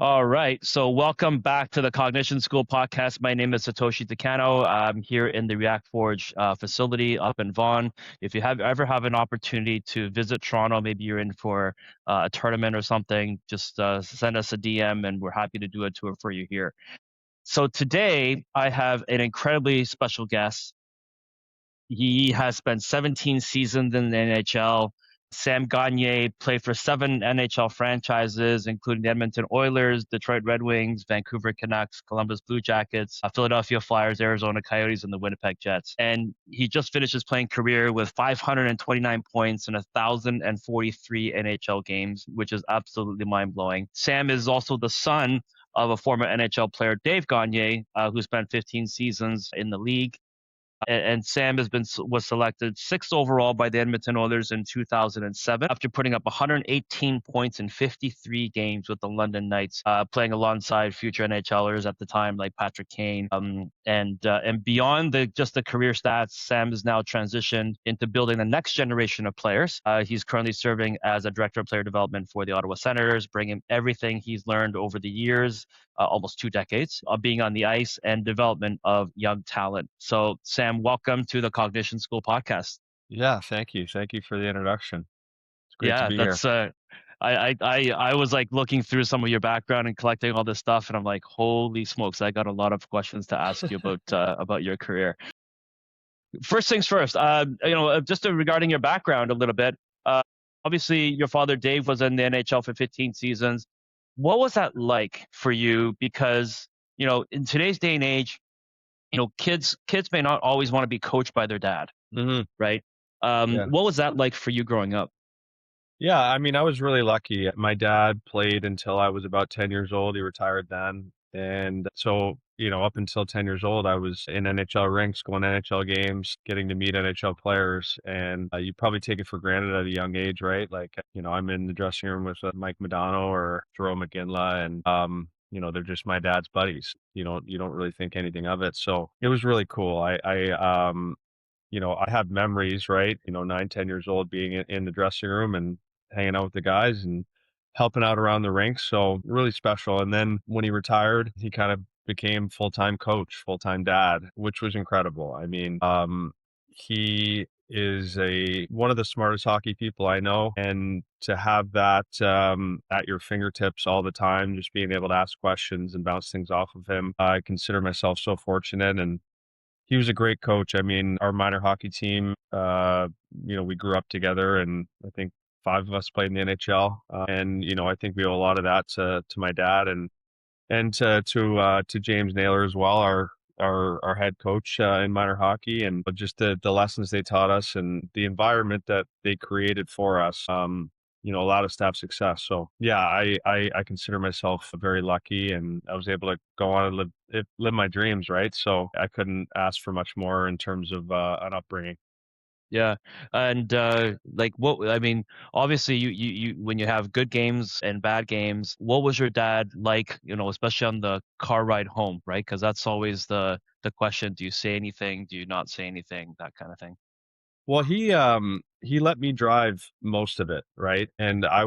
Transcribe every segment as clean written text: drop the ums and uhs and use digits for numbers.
All right. So welcome back to the Cognition School podcast. My name is Satoshi Takano. I'm here in the React Forge facility up in Vaughan. If you have ever have an opportunity to visit Toronto, maybe you're in for a tournament or something, just send us a DM and we're happy to do a tour for you here. So today I have an incredibly special guest. He has spent 17 seasons in the NHL. Sam Gagner played for 7 NHL franchises, including the Edmonton Oilers, Detroit Red Wings, Vancouver Canucks, Columbus Blue Jackets, Philadelphia Flyers, Arizona Coyotes, and the Winnipeg Jets. And he just finished his playing career with 529 points in 1,043 NHL games, which is absolutely mind blowing. Sam is also the son of a former NHL player, Dave Gagner, who spent 15 seasons in the league. And Sam was selected sixth overall by the Edmonton Oilers in 2007 after putting up 118 points in 53 games with the London Knights, playing alongside future NHLers at the time like Patrick Kane. And beyond just the career stats, Sam has now transitioned into building the next generation of players. He's currently serving as a director of player development for the Ottawa Senators, bringing everything he's learned over the years, almost 2 decades, of being on the ice and development of young talent. So, Sam, welcome to the Cognition School podcast. Yeah, thank you. Thank you for the introduction. It's great to Yeah, be here. that's I was like looking through some of your background and collecting all this stuff, and I'm like, holy smokes, I got a lot of questions to ask you about your career. First things first, just regarding your background a little bit. Uh, Obviously, your father Dave was in the NHL for 15 seasons. What was that like for you? Because in today's day and age, kids may not always want to be coached by their dad, hmm right? Yeah. What was that like for you growing up? Yeah, I mean, I was really lucky. My dad played until I was about 10 years old. He retired then. And so, up until 10 years old, I was in NHL rinks, going to NHL games, getting to meet NHL players. And you probably take it for granted at a young age, right? Like, I'm in the dressing room with Mike Modano or Jerome McGinley, and they're just my dad's buddies. You don't really think anything of it. So it was really cool. I have memories, right? 9, 10 years old, being in the dressing room and hanging out with the guys and helping out around the rinks. So really special. And then when he retired, he kind of became full-time coach, full-time dad, which was incredible. I mean, he is one of the smartest hockey people I know. And to have that at your fingertips all the time, just being able to ask questions and bounce things off of him, I consider myself so fortunate. And he was a great coach. I mean, our minor hockey team, we grew up together, and I think 5 of us played in the NHL. And I think we owe a lot of that to my dad and to James Naylor as well, our head coach in minor hockey, and just the lessons they taught us and the environment that they created for us. Allowed us to have success. So yeah, I consider myself very lucky, and I was able to go on and live my dreams, right? So I couldn't ask for much more in terms of an upbringing. Yeah, and like what I mean, obviously you when you have good games and bad games, what was your dad like? Especially on the car ride home, right? Because that's always the question: do you say anything? Do you not say anything? That kind of thing. Well, he let me drive most of it, right? And I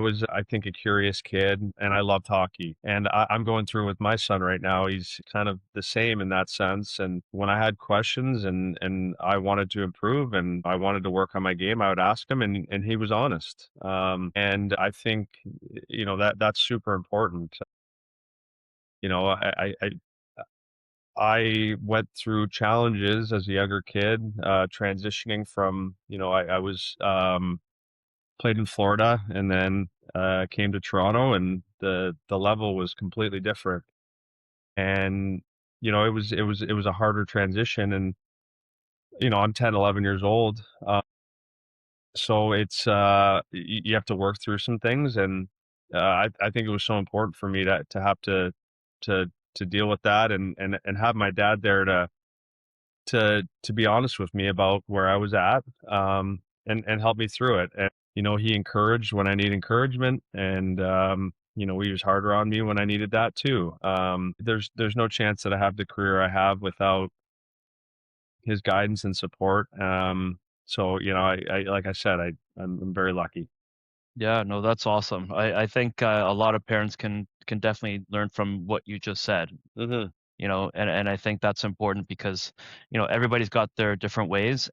think, a curious kid, and I loved hockey. And I'm going through with my son right now. He's kind of the same in that sense. And when I had questions and I wanted to improve and I wanted to work on my game, I would ask him, and he was honest. And I think that's super important. You know, I went through challenges as a younger kid, transitioning from, I was played in Florida, and then came to Toronto, and the level was completely different. And it was a harder transition, and I'm 10, 11 years old, so it's you have to work through some things, and I think it was so important for me to have to to deal with that, and have my dad there to be honest with me about where I was at, and help me through it. And he encouraged when I need encouragement, and he was harder on me when I needed that too. There's no chance that I have the career I have without his guidance and support. So I like I said, I'm very lucky. Yeah, no, that's awesome. I think a lot of parents can can definitely learn from what you just said. Hmm. And I think that's important because everybody's got their different ways.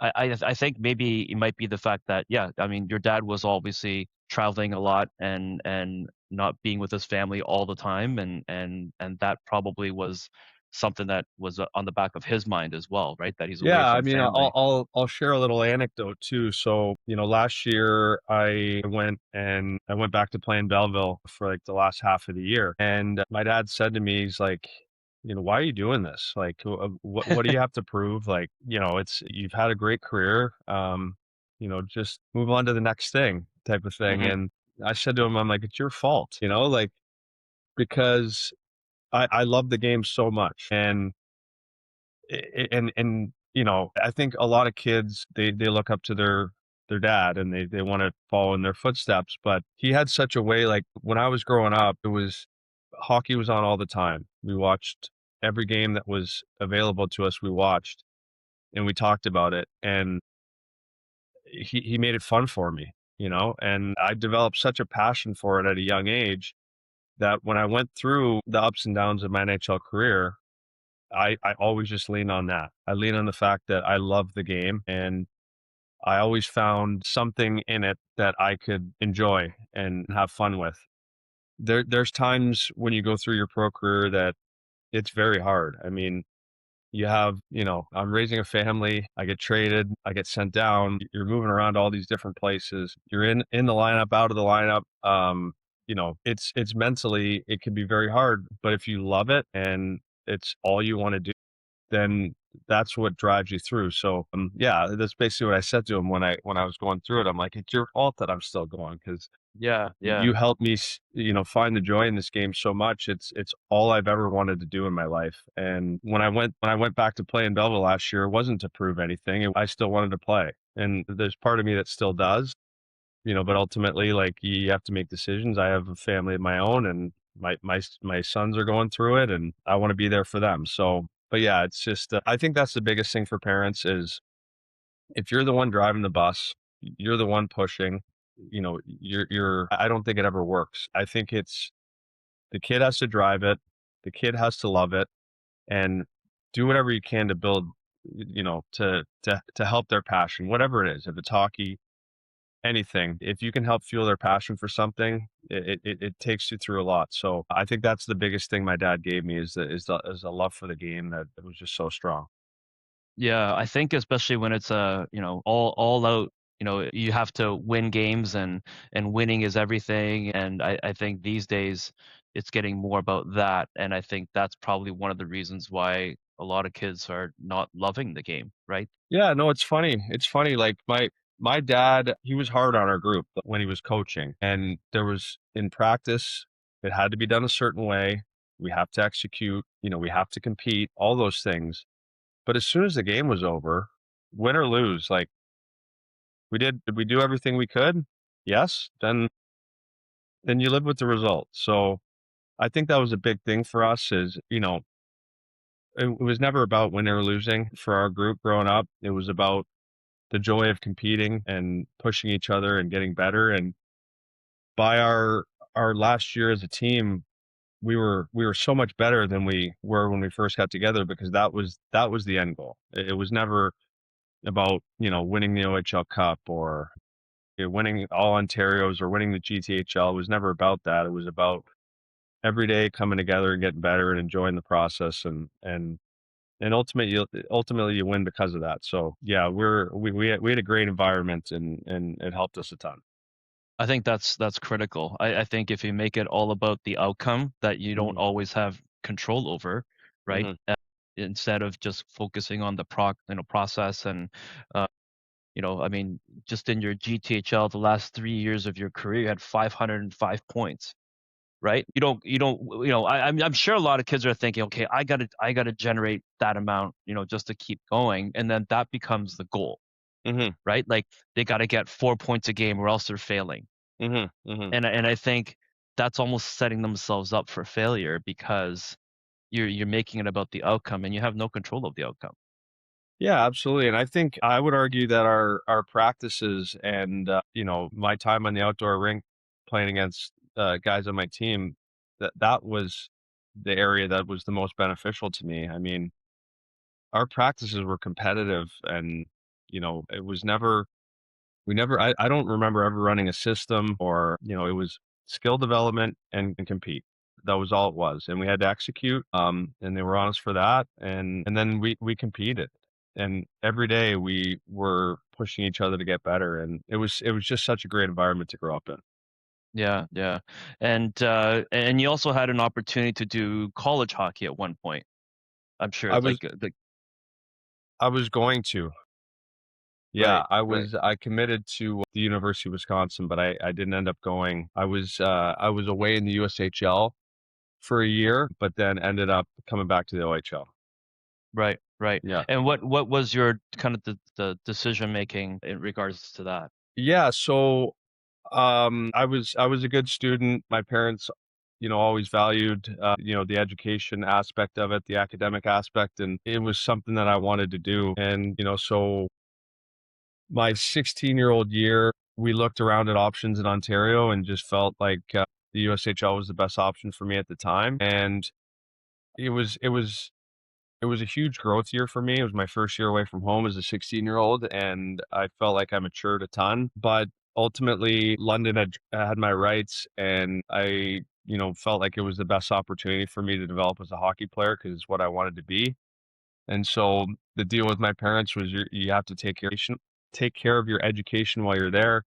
I think maybe it might be the fact that, yeah, I mean, your dad was obviously traveling a lot and not being with his family all the time, and that probably was something that was on the back of his mind as well, right? That he's away Yeah, I from mean, family. I'll share a little anecdote too. So, last year I went back to playing Belleville for like the last half of the year, and my dad said to me, he's like, why are you doing this? Like, what do you have to prove? Like, it's you've had a great career. Just move on to the next thing, type of thing. Hmm. And I said to him, I'm like, it's your fault, like because I love the game so much, and I think a lot of kids they look up to their dad and they want to follow in their footsteps, but he had such a way. Like when I was growing up, it was hockey was on all the time. We watched every game that was available to us. We watched and we talked about it, and he made it fun for me, and I developed such a passion for it at a young age that when I went through the ups and downs of my NHL career, I always just lean on that. I lean on the fact that I love the game, and I always found something in it that I could enjoy and have fun with. There's times when you go through your pro career that it's very hard. I mean, I'm raising a family, I get traded, I get sent down, you're moving around all these different places. You're in the lineup, out of the lineup. It's mentally it can be very hard, but if you love it and it's all you want to do, then that's what drives you through. So, yeah, that's basically what I said to him when I was going through it. I'm like, it's your fault that I'm still going because Yeah, yeah. you helped me, find the joy in this game so much. It's all I've ever wanted to do in my life. And when I went back to play in Belleville last year, it wasn't to prove anything. I still wanted to play, and there's part of me that still does. But ultimately, like you have to make decisions. I have a family of my own, and my sons are going through it, and I want to be there for them. So, but yeah, it's just I think that's the biggest thing for parents is if you're the one driving the bus, you're the one pushing. You're. I don't think it ever works. I think it's the kid has to drive it, the kid has to love it, and do whatever you can to build. To help their passion, whatever it is. If it's hockey, anything. If you can help fuel their passion for something, it takes you through a lot. So I think that's the biggest thing my dad gave me is the love for the game that it was just so strong. Yeah, I think especially when it's all out, you have to win games, and winning is everything. And I think these days it's getting more about that. And I think that's probably one of the reasons why a lot of kids are not loving the game, right? Yeah, no, it's funny. It's funny. Like my dad, he was hard on our group when he was coaching, and there was in practice, it had to be done a certain way. We have to execute. We have to compete. All those things. But as soon as the game was over, win or lose, like did we do everything we could? Yes. Then you live with the result. So I think that was a big thing for us is, it was never about winning or losing for our group growing up. It was about the joy of competing and pushing each other and getting better. And by our last year as a team, we were so much better than we were when we first got together because that was the end goal. It was never about, winning the OHL Cup or winning all Ontarios or winning the GTHL. It was never about that. It was about every day coming together and getting better and enjoying the process and ultimately you win because of that. So yeah, we had a great environment and it helped us a ton. I think that's critical. I think if you make it all about the outcome that you don't Hmm. always have control over, right? Hmm. Instead of just focusing on the process and I mean, just in your GTHL, the last 3 years of your career, you had 505 points, right? I'm sure a lot of kids are thinking, okay, I gotta generate that amount, just to keep going, and then that becomes the goal, Hmm. right? Like they got to get 4 points a game, or else they're failing, Hmm. Hmm. and I think that's almost setting themselves up for failure because you're making it about the outcome, and you have no control of the outcome. Yeah, absolutely. And I think I would argue that our practices and my time on the outdoor rink playing against guys on my team, that was the area that was the most beneficial to me. I mean, our practices were competitive, and it was never we never I don't remember ever running a system, or it was skill development and compete. That was all it was, and we had to execute. And they were on us for that, and then we competed, and every day we were pushing each other to get better, and it was just such a great environment to grow up in. Yeah, yeah. And you also had an opportunity to do college hockey at one point. I'm sure I was like I was going to. Yeah, right, right. I committed to the University of Wisconsin, but I didn't end up going. I was away in the USHL for a year, but then ended up coming back to the OHL. Right, right. Yeah. And what was your kind of the decision making in regards to that? Yeah, so I was a good student. My parents, always valued the education aspect of it, the academic aspect, and it was something that I wanted to do. And so my 16-year-old year, we looked around at options in Ontario and just felt like the USHL was the best option for me at the time. And it was a huge growth year for me. It was my first year away from home as a 16-year-old, and I felt like I matured a ton. But ultimately, London had my rights, and I, felt like it was the best opportunity for me to develop as a hockey player because it's what I wanted to be. And so the deal with my parents was you have to take care of your education while you're there.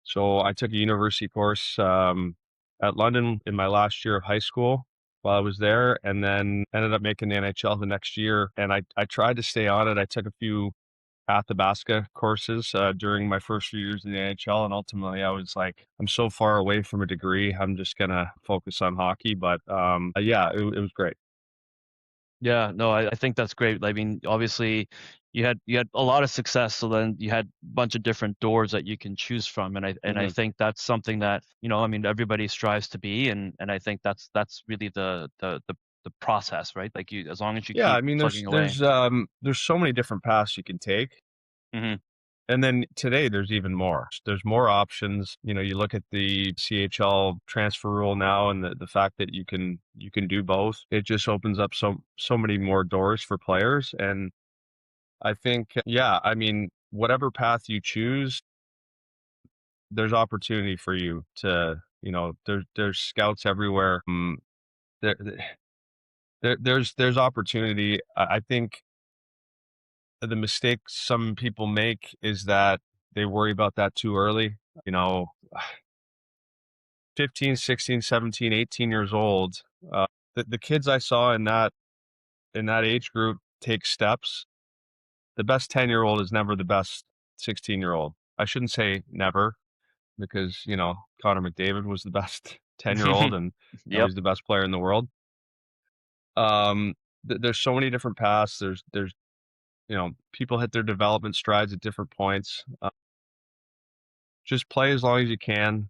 So I took a university course at London in my last year of high school while I was there, and then ended up making the NHL the next year. And I tried to stay on it. I took a few Athabasca courses during my first few years in the NHL, and ultimately I was like, I'm so far away from a degree. I'm just gonna focus on hockey. But yeah, it was great. Yeah, no, I think that's great. I mean, obviously you had a lot of success, so then you had a bunch of different doors that you can choose from. And I Hmm. think that's something that, I mean, everybody strives to be, and I think that's really the process, right? Like as long as you Yeah, keep I mean, plugging away. there's so many different paths you can take. Hmm. And then today there's even more. There's more options. You look at the CHL transfer rule now, and the fact that you can do both. It just opens up so many more doors for players. And I think, yeah, I mean, whatever path you choose, there's opportunity for you to, there's scouts everywhere. There, there's opportunity. I think the mistake some people make is that they worry about that too early. You know, 15, 16, 17, 18 years old. The kids I saw in that age group take steps. The best 10-year-old is never the best 16-year-old. I shouldn't say never, because Connor McDavid was the best 10-year-old, and now Yep. he's the best player in the world. Um, there's so many different paths. There's people hit their development strides at different points. Just play as long as you can.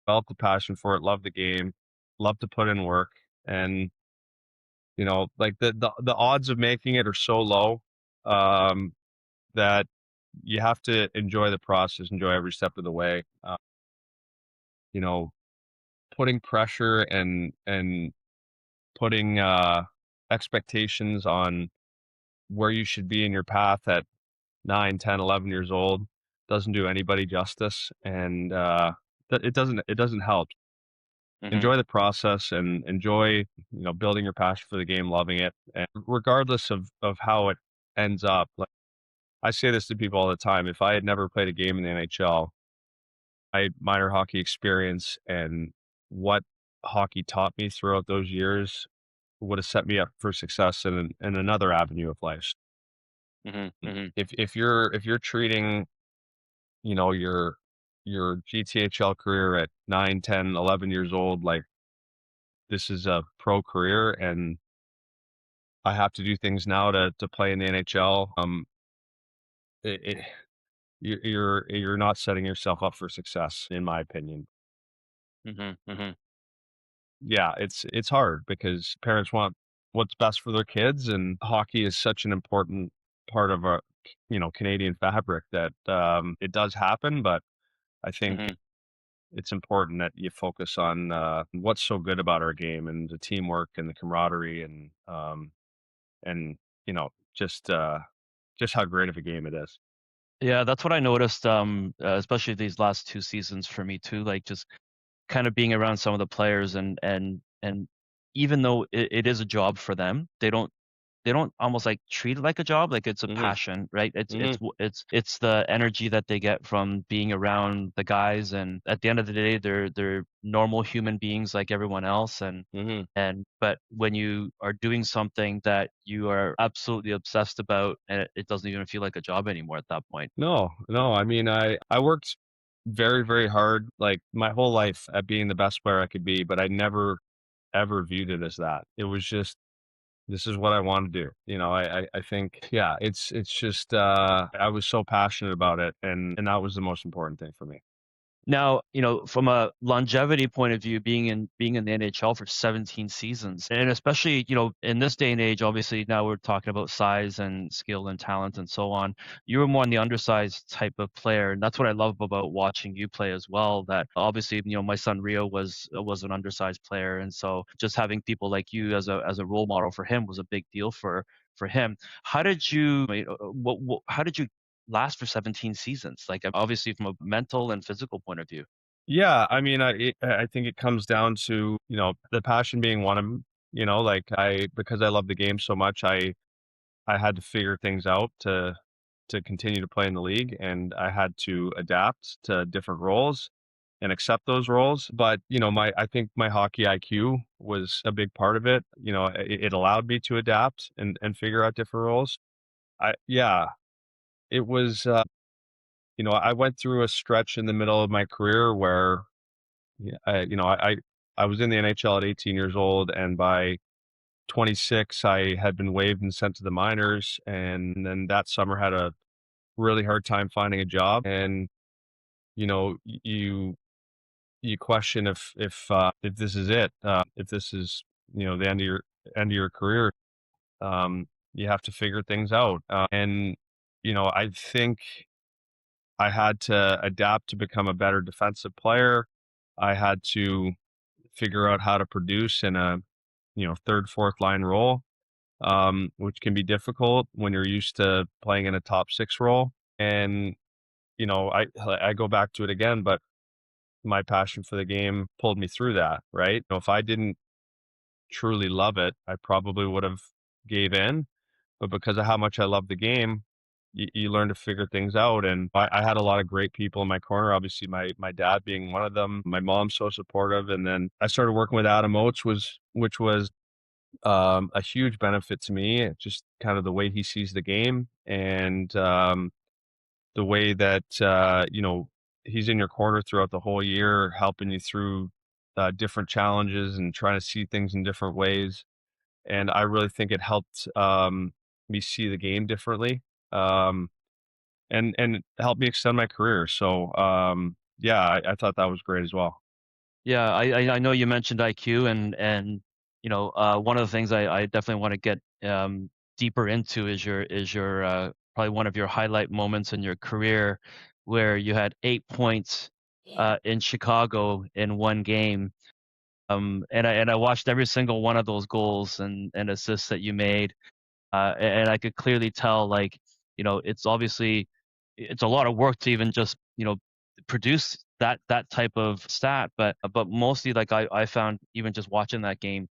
Develop the passion for it. Love the game. Love to put in work. And like the odds of making it are so low, um, that you have to enjoy the process, enjoy every step of the way. You know, putting pressure and putting expectations on where you should be in your path at 9, 10, 11 years old doesn't do anybody justice, and it doesn't help. Hmm. Enjoy the process and enjoy building your passion for the game, loving it, and regardless of how it ends up. Like, I say this to people all the time: if I had never played a game in the NHL, my minor hockey experience and what hockey taught me throughout those years would have set me up for success in another avenue of life. Hmm. Hmm. If you're treating your GTHL career at 9, 10, 11 years old like this is a pro career, and I have to do things now to play in the NHL. It, it, you're not setting yourself up for success, in my opinion. Hmm. Hmm. Yeah, it's hard because parents want what's best for their kids, and hockey is such an important part of our Canadian fabric that it does happen. But I think Hmm. it's important that you focus on what's so good about our game and the teamwork and the camaraderie and just how great of a game it is. Yeah, that's what I noticed, especially these last 2 seasons for me too, like, just kind of being around some of the players and even though it is a job for them, they don't almost like treat it like a job, like it's a Mhm. passion, right? Mhm. It's the energy that they get from being around the guys, and at the end of the day, they're normal human beings like everyone else, Mhm. and but when you are doing something that you are absolutely obsessed about, and it doesn't even feel like a job anymore at that point. No, no. I mean, I worked very, very hard, like my whole life at being the best player I could be, but I never ever viewed it as that. It was just this is what I want to do. I think yeah, it's just I was so passionate about it and that was the most important thing for me. Now, from a longevity point of view, being in the NHL for 17 seasons, and especially, in this day and age, obviously now we're talking about size and skill and talent and so on. You were more on the undersized type of player, and that's what I love about watching you play as well. That obviously, my son Rio was an undersized player, and so just having people like you as a role model for him was a big deal for him. How did you, how did you last for 17 seasons, like, obviously from a mental and physical point of view. Yeah, I mean, I think it comes down to, the passion being one of 'em, like because I love the game so much, I had to figure things out to continue to play in the league, and I had to adapt to different roles and accept those roles. But, I think my hockey IQ was a big part of it. It allowed me to adapt and figure out different roles. Yeah, it was, I went through a stretch in the middle of my career where yeah, I was in the NHL at 18 years old, and by 26, I had been waived and sent to the minors, and then that summer had a really hard time finding a job. And you question if this is it, if this is the end of your career. You have to figure things out, and I think I had to adapt to become a better defensive player. I had to figure out how to produce in a third, fourth line role, which can be difficult when you're used to playing in a top six role. And I go back to it again, but my passion for the game pulled me through that. Right? If I didn't truly love it, I probably would have gave in. But because of how much I love the game, you learn to figure things out. And I had a lot of great people in my corner. Obviously, my dad being one of them. My mom's so supportive, and then I started working with Adam Oates, which was a huge benefit to me. Just kind of the way he sees the game and the way that he's in your corner throughout the whole year, helping you through different challenges and trying to see things in different ways. And I really think it helped me see the game differently, um, and it helped me extend my career. So yeah, I thought that was great as well. Yeah, I know you mentioned IQ, and one of the things I definitely want to get deeper into is your probably one of your highlight moments in your career, where you had 8 points in Chicago in one game. And I watched every single one of those goals and assists that you made. And I could clearly tell, like, it's obviously it's a lot of work to even just produce that type of stat, but mostly, like, I found, even just watching that game,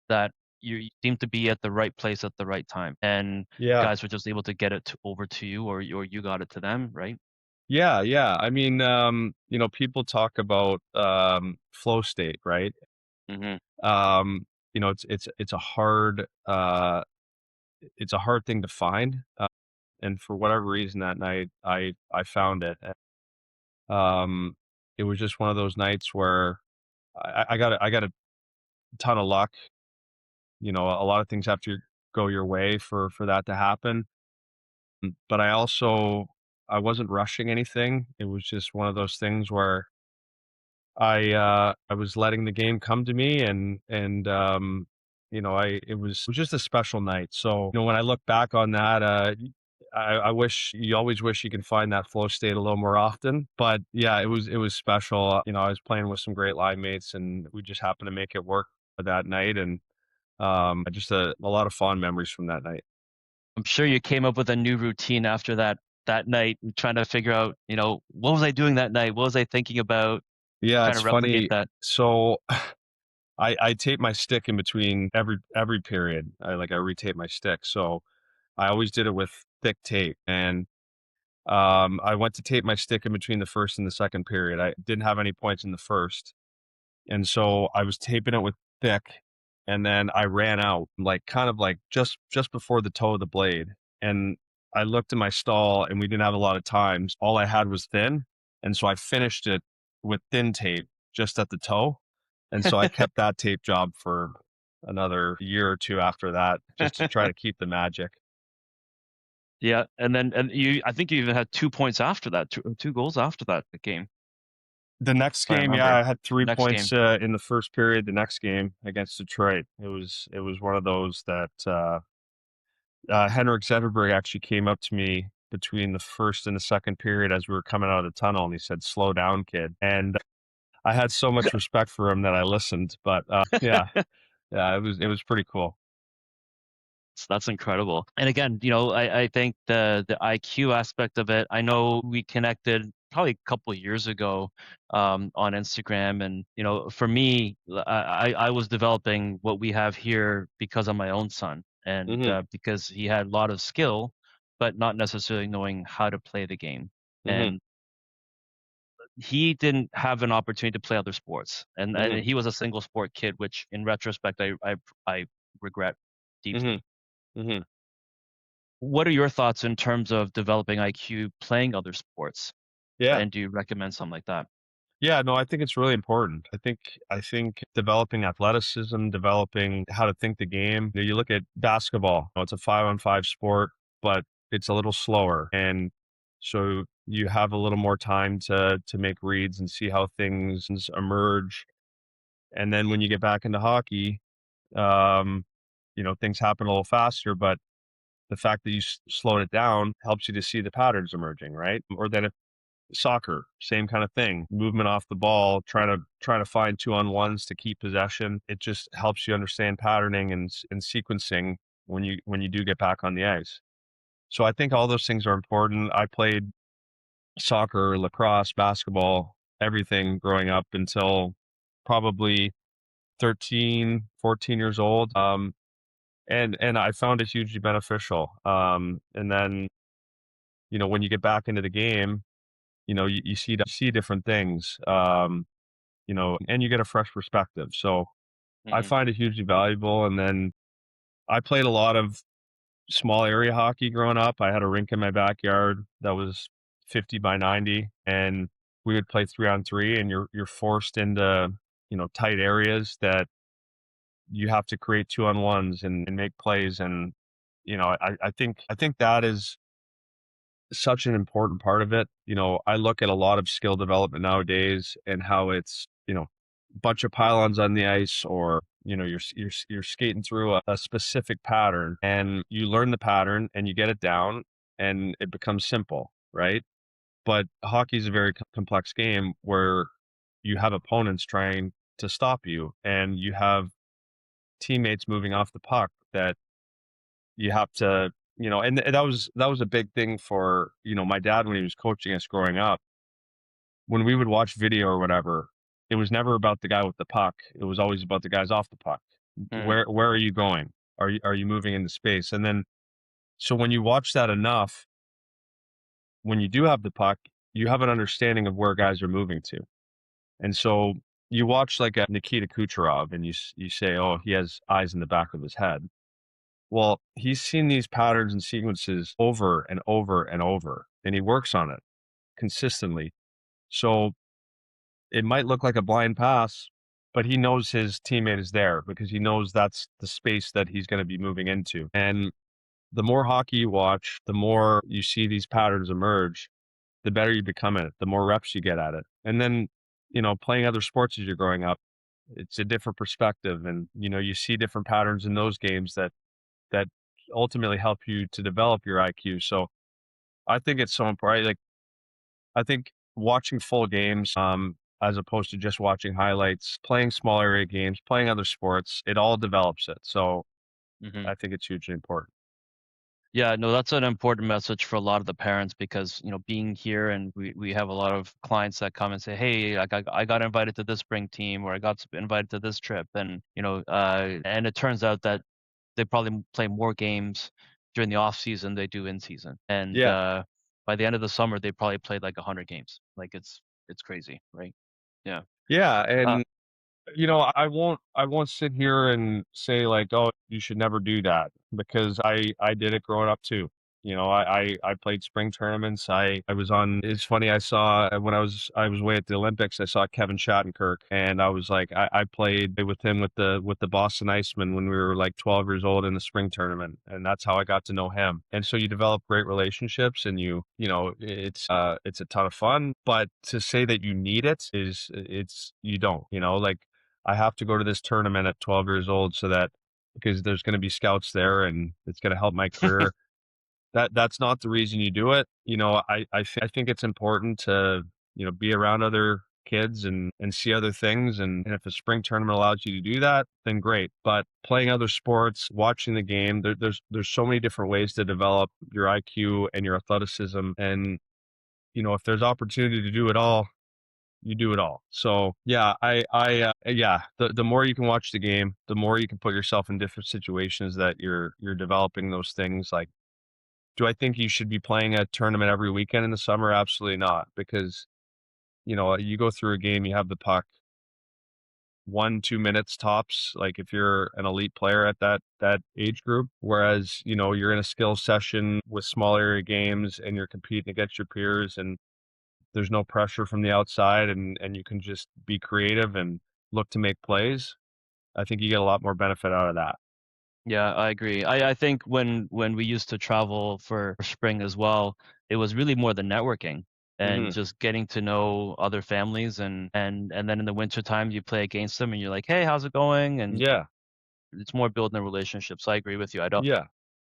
that you seem to be at the right place at the right time, and Yeah, guys were just able to get it over to you, or you got it to them, right? yeah, yeah. I mean, people talk about flow state, right? Hmm. Um, it's a hard thing to find, and for whatever reason that night, I found it. Um, it was just one of those nights where I got a ton of luck. A lot of things have to go your way for that to happen. But I wasn't rushing anything. It was just one of those things where I was letting the game come to me, and it was just a special night. So when I look back on that, I wish you always wish you could find that flow state a little more often. But yeah, it was special. I was playing with some great line mates, and we just happened to make it work that night, and just a lot of fond memories from that night. I'm sure you came up with a new routine after that night, trying to figure out, what was I doing that night? What was I thinking about? Yeah, Trying it's to replicate funny. that. So I tape my stick in between every period. I retape my stick. So I always did it with thick tape, and I went to tape my stick in between the first and the second period. I didn't have any points in the first, and so I was taping it with thick, and then I ran out, like, kind of like just before the toe of the blade, and I looked at my stall, and we didn't have a lot of time. All I had was thin, and so I finished it with thin tape just at the toe, and so I kept that tape job for another year or 2 after that just to try to keep the magic. Yeah, and I think you even had 2 points after that, two goals after that game, The next if I game, yeah, remember. I had 3 Next points, game. in the first period. The next game against Detroit, it was one of those that, Henrik Zetterberg actually came up to me between the first and the second period as we were coming out of the tunnel, and he said, "Slow down, kid." And I had so much respect for him that I listened, but, yeah. Yeah, it was pretty cool. So that's incredible. And again, I think the IQ aspect of it, I know we connected probably a couple of years ago on Instagram. And, for me, I was developing what we have here because of my own son. And Mhm, because he had a lot of skill, but not necessarily knowing how to play the game. mhm, And he didn't have an opportunity to play other sports. And mhm, he was a single sport kid, which in retrospect, I regret mhm, deeply. mhm. What are your thoughts in terms of developing IQ playing other sports? Yeah. And do you recommend something like that? Yeah, no, I think it's really important. I think developing athleticism, developing how to think the game. You look at basketball. It's a 5-on-5 sport, but it's a little slower, and so you have a little more time to make reads and see how things emerge. And then when you get back into hockey, um, things happen a little faster, but the fact that you slowed it down helps you to see the patterns emerging, right? Or then if soccer, same kind of thing. Movement off the ball, trying to find 2-on-1s to keep possession. It just helps you understand patterning and sequencing when you do get back on the ice. So I think all those things are important. I played soccer, lacrosse, basketball, everything growing up until probably 13, 14 years old. And I found it hugely beneficial. And then, when you get back into the game, you see different things, and you get a fresh perspective. So I Hmm. find it hugely valuable. And then I played a lot of small area hockey growing up. I had a rink in my backyard that was 50 by 90, and we would play 3-on-3, and you're forced into, tight areas that you have to create 2-on-1s and make plays. And, I think that is such an important part of it. I look at a lot of skill development nowadays and how it's, bunch of pylons on the ice, or, you're skating through a specific pattern, and you learn the pattern and you get it down, and it becomes simple, right? But hockey is a very complex game where you have opponents trying to stop you, and you have teammates moving off the puck that you have to, and that was a big thing for, my dad when he was coaching us growing up. When we would watch video or whatever, it was never about the guy with the puck. It was always about the guys off the puck. Hmm. Where are you going? Are you moving into space? And then, so when you watch that enough, when you do have the puck, you have an understanding of where guys are moving to. And so you watch like a Nikita Kucherov, and you say, oh, he has eyes in the back of his head. Well, he's seen these patterns and sequences over and over and over, and he works on it consistently. So it might look like a blind pass, but he knows his teammate is there because he knows that's the space that he's going to be moving into. And the more hockey you watch, the more you see these patterns emerge, the better you become at it, the more reps you get at it. And then, playing other sports as you're growing up, it's a different perspective. And, you see different patterns in those games that ultimately help you to develop your IQ. So I think it's so important. Like, I think watching full games, as opposed to just watching highlights, playing small area games, playing other sports, it all develops it. So Hmm. I think it's hugely important. Yeah, no, that's an important message for a lot of the parents because, being here and we have a lot of clients that come and say, "Hey, I got invited to this spring team or I got invited to this trip." And, and it turns out that they probably play more games during the off season they do in season. And Yeah. by the end of the summer, they probably played like 100 games. Like it's crazy, right? Yeah. Yeah. Uh, And I won't sit here and say like, oh, you should never do that because I did it growing up too. I played spring tournaments. I was on. It's funny. I saw when I was away at the Olympics. I saw Kevin Shattenkirk, and I was like, I played with him with the Boston Icemen when we were like 12 years old in the spring tournament, and that's how I got to know him. And so you develop great relationships, and it's a ton of fun. But to say that you need it is it's you don't. Like I have to go to this tournament at 12 years old so that because there's going to be scouts there and it's going to help my career. That's not the reason you do it. I think it's important to, be around other kids and see other things. And if a spring tournament allows you to do that, then great. But playing other sports, watching the game, there's so many different ways to develop your IQ and your athleticism. And, if there's opportunity to do it all, you do it all. So yeah, yeah, the more you can watch the game, the more you can put yourself in different situations that you're developing those things. Like, do I think you should be playing a tournament every weekend in the summer? Absolutely not, because you go through a game, you have the puck 1-2 minutes tops. Like if you're an elite player at that age group, whereas you're in a skill session with small area games and you're competing against your peers and there's no pressure from the outside and you can just be creative and look to make plays. I think you get a lot more benefit out of that. Yeah, I agree. I think when we used to travel for spring as well, it was really more the networking and Hmm. just getting to know other families and then in the winter time you play against them and you're like, "Hey, how's it going?" And Yeah. it's more building a relationship. So I agree with you. Yeah.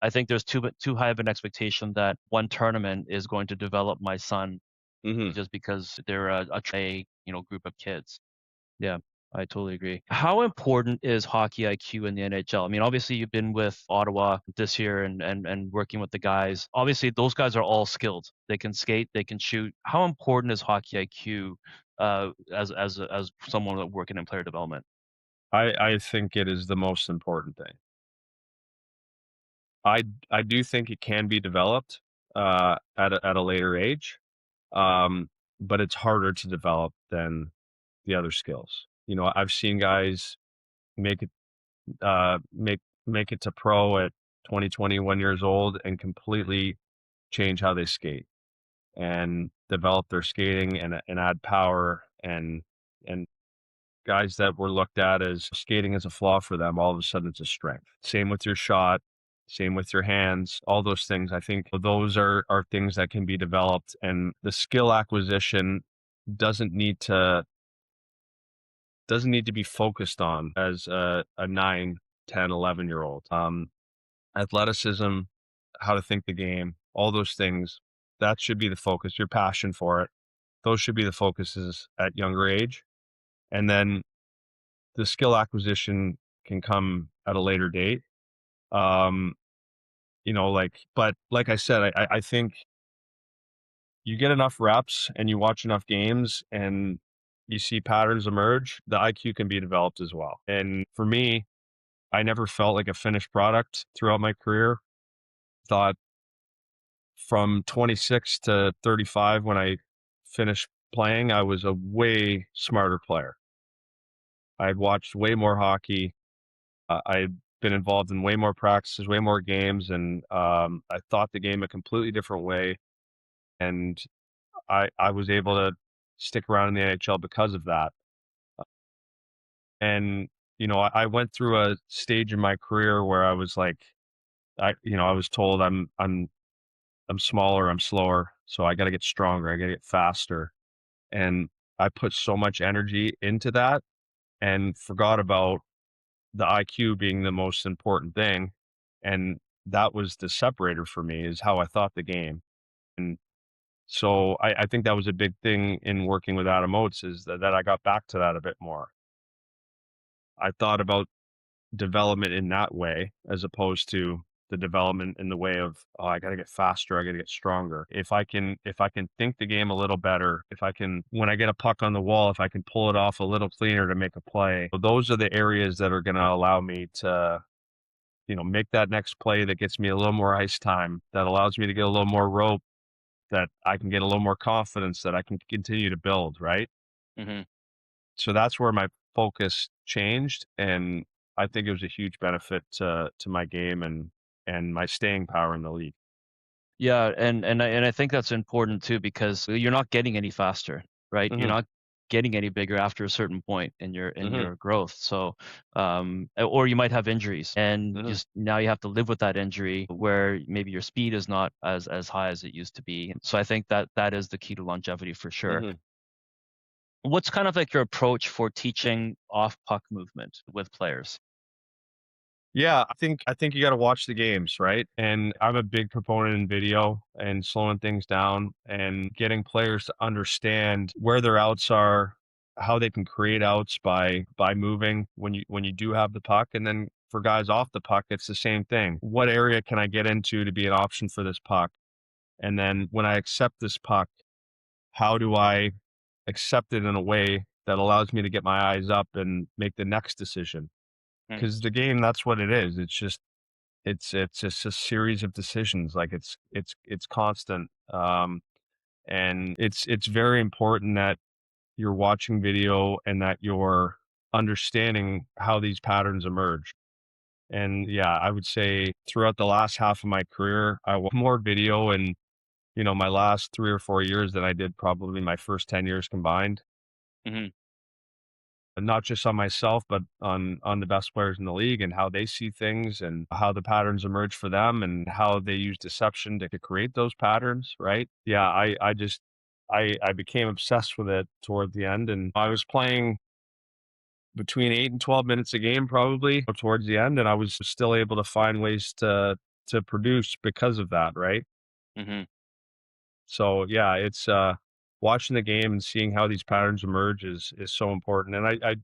I think there's too high of an expectation that one tournament is going to develop my son Hmm. just because they're group of kids. Yeah, I totally agree. How important is hockey IQ in the NHL? I mean, obviously you've been with Ottawa this year and working with the guys. Obviously, those guys are all skilled. They can skate, they can shoot. How important is hockey IQ as someone that working in player development? I think it is the most important thing. I do think it can be developed at a later age, um, but it's harder to develop than the other skills. I've seen guys make it make it to pro at 20, 21 years old and completely change how they skate and develop their skating and add power and guys that were looked at as skating as a flaw for them, all of a sudden it's a strength. Same with your shot, same with your hands, all those things. I think those are things that can be developed and the skill acquisition doesn't need to doesn't need to be focused on as a 9, 10, 11 year old. Athleticism, how to think the game, all those things, that should be the focus, your passion for it. Those should be the focuses at younger age. And then the skill acquisition can come at a later date. Um, but like I said, I think you get enough reps and you watch enough games and you see patterns emerge, the IQ can be developed as well. And for me, I never felt like a finished product throughout my career. Thought from 26 to 35 when I finished playing, I was a way smarter player. I had watched way more hockey. I had been involved in way more practices, way more games, and I thought the game a completely different way. And I was able to stick around in the NHL because of that. And I went through a stage in my career where I was like, I was told I'm smaller, I'm slower, so I got to get stronger, I got to get faster. And I put so much energy into that and forgot about the IQ being the most important thing. And that was the separator for me is how I thought the game. And so I think that was a big thing in working with Adam Oates is that I got back to that a bit more. I thought about development in that way as opposed to the development in the way of, oh, I got to get faster, I got to get stronger. If I can think the game a little better, if I can, when I get a puck on the wall, if I can pull it off a little cleaner to make a play, those are the areas that are going to allow me to, make that next play that gets me a little more ice time, that allows me to get a little more rope, that I can get a little more confidence, that I can continue to build, right? Hmm. So that's where my focus changed, and I think it was a huge benefit to my game and my staying power in the league. Yeah, and I think that's important too because you're not getting any faster, right? You're Mhm, not getting any bigger after a certain point in your mhm, growth. So, or you might have injuries, and mhm, now you have to live with that injury where maybe your speed is not as high as it used to be. So I think that that is the key to longevity for sure. mhm. What's kind of like your approach for teaching off puck movement with players? Yeah, I think you gotta watch the games, right? And I'm a big proponent in video and slowing things down and getting players to understand where their outs are, how they can create outs by moving when you do have the puck. And then for guys off the puck, it's the same thing. What area can I get into to be an option for this puck? And then when I accept this puck, how do I accept it in a way that allows me to get my eyes up and make the next decision? Mm. Because the game, that's what it is. It's just a series of decisions. Like it's constant. And it's very important that you're watching video and that you're understanding how these patterns emerge. And yeah, I would say throughout the last half of my career, I watch more video and my last 3 or 4 years than I did probably my first 10 years combined. Hmm. And not just on myself, but on the best players in the league and how they see things and how the patterns emerge for them and how they use deception to create those patterns, right? Yeah, I became obsessed with it toward the end, and I was playing between 8 and 12 minutes a game probably towards the end, and I was still able to find ways to produce because of that, right? Hmm. So yeah, it's watching the game and seeing how these patterns emerge is so important. And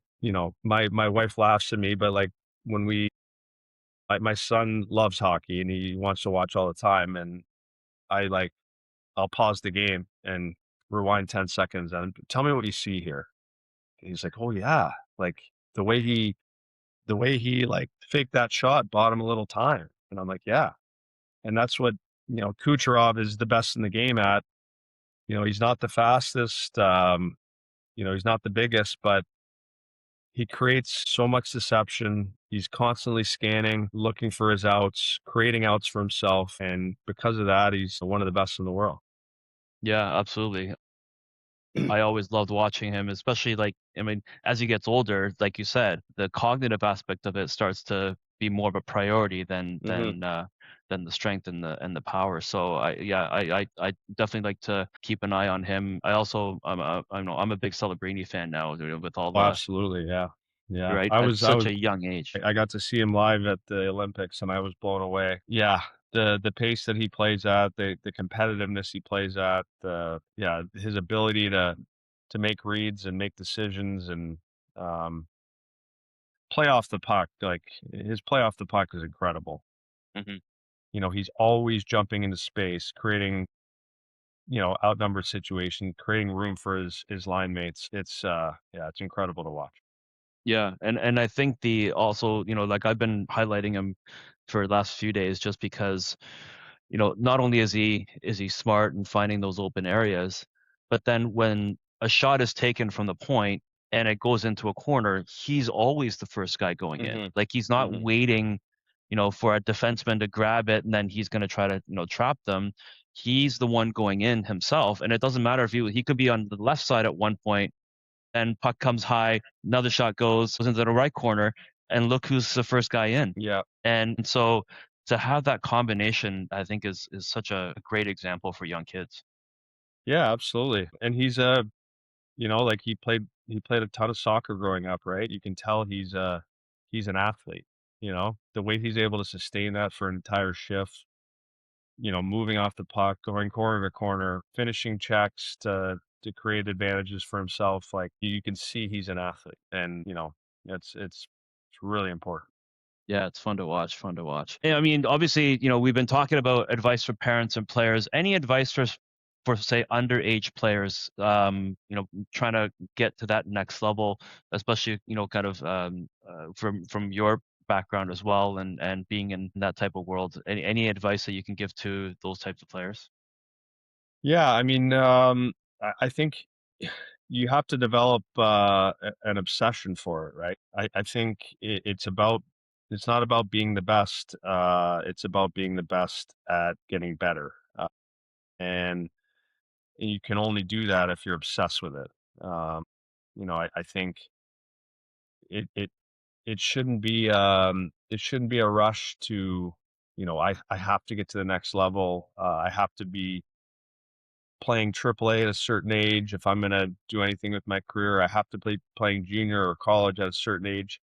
my wife laughs at me, but like when my son loves hockey and he wants to watch all the time, and I'll pause the game and rewind 10 seconds and tell me what you see here. And he's like, "Oh yeah, like the way he the way he like faked that shot bought him a little time." And I'm like, "Yeah." And that's what Kucherov is the best in the game at. He's not the fastest. He's not the biggest, but he creates so much deception. He's constantly scanning, looking for his outs, creating outs for himself. And because of that, he's one of the best in the world. Yeah, absolutely. I always loved watching him, especially like I mean, as he gets older, like you said, the cognitive aspect of it starts to be more of a priority Hmm. than the strength and the power. So I definitely like to keep an eye on him. I also I'm a big Celebrini fan now, with all Oh, the absolutely. Yeah. Yeah. right I at was, I such was, a young age. I got to see him live at the Olympics and I was blown away. Yeah. The pace that he plays at, the competitiveness he plays at, yeah, his ability to make reads and make decisions and, um, play off the puck, like, his play off the puck is incredible. Hmm. He's always jumping into space, creating, outnumbered situation, creating room for his line mates. Yeah, it's incredible to watch. Yeah, and I think the also, like I've been highlighting him for the last few days just because, not only is he smart and finding those open areas, but then when a shot is taken from the point and it goes into a corner, he's always the first guy going in. Mhm, Like he's not mhm. waiting, for a defenseman to grab it and then he's going to try to, trap them. He's the one going in himself, and it doesn't matter if he could be on the left side at one point, then puck comes high, another shot goes into the right corner, and look who's the first guy in. Yeah. And so to have that combination, I think is such a great example for young kids. Yeah, absolutely. And like he played a ton of soccer growing up, right? You can tell he's an athlete, the way he's able to sustain that for an entire shift. moving off the puck, going corner to corner, finishing checks to create advantages for himself. Like you can see he's an athlete, and it's really important. Yeah, it's fun to watch. Fun to watch. I mean, obviously, we've been talking about advice for parents and players. Any advice for say underage players, trying to get to that next level, especially kind of from your background as well, and being in that type of world. Any advice that you can give to those types of players? Yeah, I mean, I think you have to develop an obsession for it, right? I think it's not about being the best. It's about being the best at getting better, and you can only do that if you're obsessed with it. I think it it it shouldn't be a rush to, I have to get to the next level. I have to be playing AAA at a certain age. If I'm gonna do anything with my career, I have to play playing junior or college at a certain age.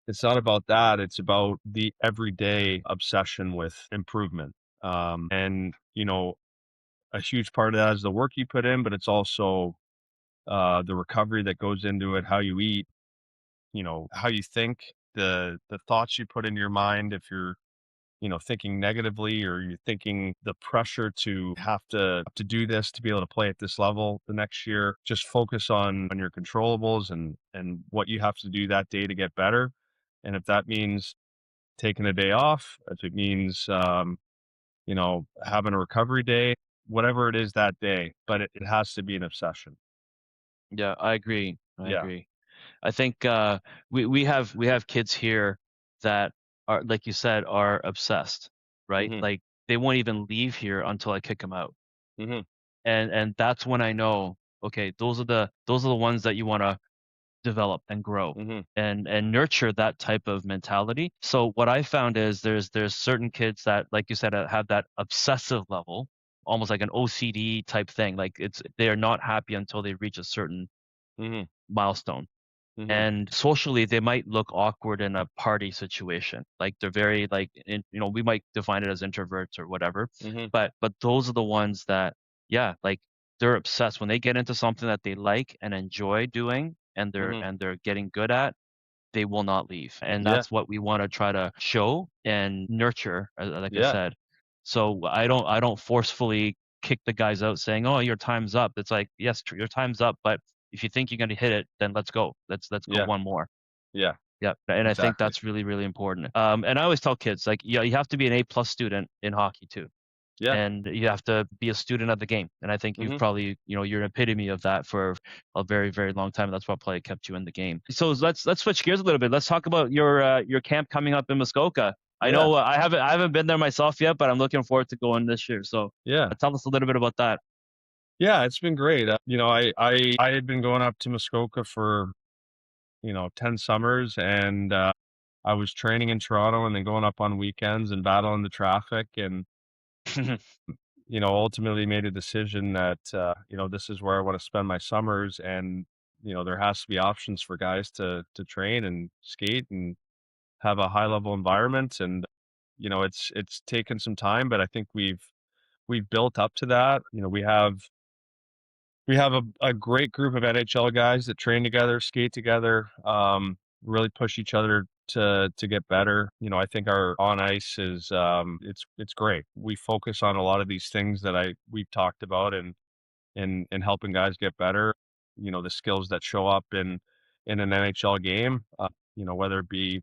It's not about that. It's about the everyday obsession with improvement. And a huge part of that is the work you put in, but it's also the recovery that goes into it, how you eat, how you think, the thoughts you put in your mind. If you're thinking negatively, or you're thinking the pressure to have to do this to be able to play at this level the next year, just focus on your controllables and what you have to do that day to get better. And if that means taking a day off, if it means having a recovery day, whatever it is that day, but it has to be an obsession. Yeah, I agree. I Yeah. agree. I think we have kids here that are, like you said, are obsessed, right? Hmm. Like they won't even leave here until I kick them out. Hmm. And that's when I know, okay, those are the ones that you want to develop and grow Hmm. and nurture that type of mentality. So what I found is there's certain kids that, like you said, have that obsessive level, almost like an OCD type thing. Like they are not happy until they reach a certain Hmm. milestone. Hmm. And socially, they might look awkward in a party situation. Like they're very like, we might define it as introverts or whatever. Hmm. But those are the ones that, yeah, like they're obsessed when they get into something that they like and enjoy doing, and they're Hmm. and they're getting good at. They will not leave, and Yeah. that's what we want to try to show and nurture, like I Yeah. said. So I don't forcefully kick the guys out saying, "Oh, your time's up." It's like, yes, your time's up, but if you think you're going to hit it, then let's go. Let's go Yeah. one more. Yeah. Yeah, and I think Exactly. that's really, really important. And I always tell kids, like, yeah, you have to be an A+ student in hockey too, Yeah. and you have to be a student of the game. And I think you've Hmm. probably, you're an epitome of that for a very, very long time. That's what probably kept you in the game. So let's switch gears a little bit. Let's talk about your camp coming up in Muskoka. I Yeah. know I haven't been there myself yet, but I'm looking forward to going this year. So Yeah. tell us a little bit about that. Yeah, it's been great. I had been going up to Muskoka for, 10 summers, and I was training in Toronto and then going up on weekends and battling the traffic, and ultimately made a decision that this is where I want to spend my summers. And there has to be options for guys to train and skate and have a high level environment. And it's taken some time, but I think we've built up to that. We have a great group of NHL guys that train together, skate together, really push each other to get better. I think our on ice is it's great. We focus on a lot of these things that we've talked about, and in helping guys get better. The skills that show up in an NHL game. Whether it be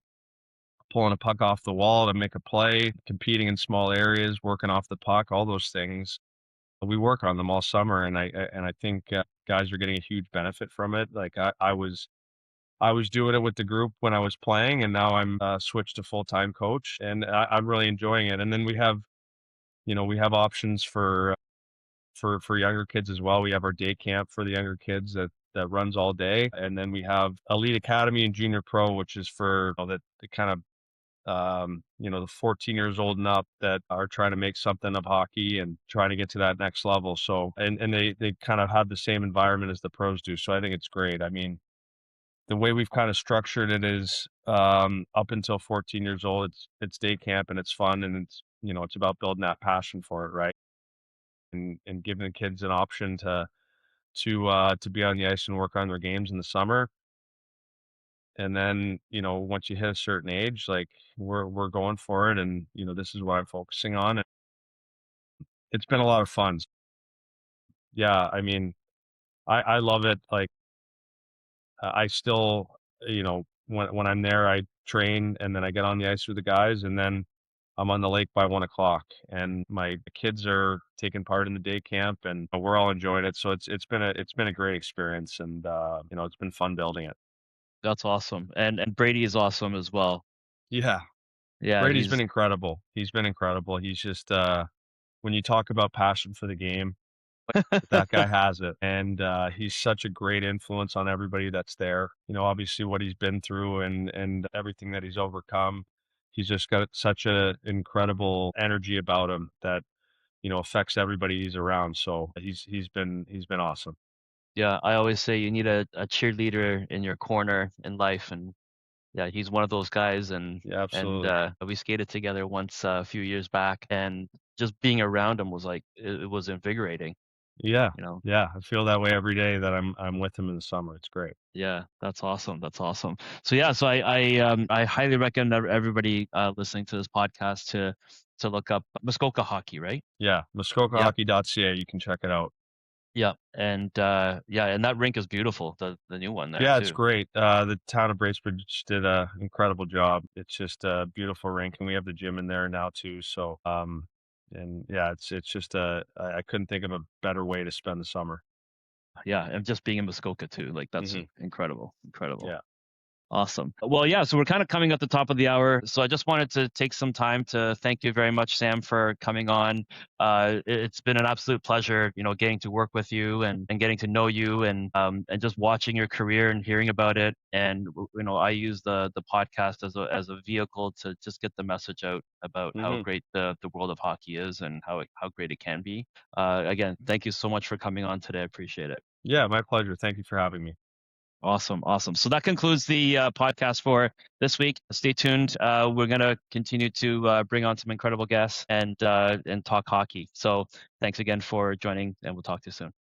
pulling a puck off the wall to make a play, competing in small areas, working off the puck, all those things we work on them all summer. And I think guys are getting a huge benefit from it. Like I was doing it with the group when I was playing, and now I'm switched to full time coach, and I'm really enjoying it. And then we have options for younger kids as well. We have our day camp for the younger kids that runs all day, and then we have Elite Academy and Junior Pro, which is for the kind of the 14 years old and up that are trying to make something of hockey and trying to get to that next level. So, and they kind of have the same environment as the pros do. So I think it's great. I mean, the way we've kind of structured it is up until 14 years old, it's day camp and it's fun, and it's it's about building that passion for it, right? And giving the kids an option to be on the ice and work on their games in the summer. And then, once you hit a certain age, like we're going for it, and this is what I'm focusing on. And it's been a lot of fun. Yeah, I mean, I love it. Like I still, when I'm there, I train and then I get on the ice with the guys, and then I'm on the lake by 1 o'clock, and my kids are taking part in the day camp, and we're all enjoying it. So it's been a great experience, and it's been fun building it. That's awesome. And Brady is awesome as well. Yeah, Yeah, Brady's been he's incredible. He's been incredible. He's just when you talk about passion for the game, that guy has it, and he's such a great influence on everybody that's there. Obviously what he's been through and everything that he's overcome. He's just got such a incredible energy about him that affects everybody he's around. So he's been awesome. yeah, I always say you need a cheerleader in your corner in life, and yeah, he's one of those guys. And Yeah, and absolutely. uh, we skated together once a few years back, and just being around him was like it was invigorating, Yeah, you know. yeah. I feel that way every day that I'm with him in the summer. It's great. Yeah, that's awesome. That's awesome. So yeah, so I highly recommend everybody listening to this podcast to look up Muskoka hockey, right? Yeah, Yep. muskokahockey.ca. You can check it out. Yep. And yeah, and that rink is beautiful, the new one there Yeah, it's too. great. The town of Bracebridge did a incredible job. It's just a beautiful rink, and we have the gym in there now too. So, and yeah, it's just I couldn't think of a better way to spend the summer. Yeah, and just being in Muskoka too, like that's Hmm. incredible, incredible. Yeah. Awesome. Well, yeah, so we're kind of coming at the top of the hour. So I just wanted to take some time to thank you very much, Sam, for coming on. It's been an absolute pleasure, getting to work with you and getting to know you and just watching your career and hearing about it. And I use the podcast as a vehicle to just get the message out about how Hmm. great the world of hockey is and how great it can be. Again, thank you so much for coming on today. I appreciate it. Yeah, my pleasure. Thank you for having me. Awesome. Awesome. So that concludes the podcast for this week. Stay tuned. We're going to continue to bring on some incredible guests and talk hockey. So thanks again for joining, and we'll talk to you soon.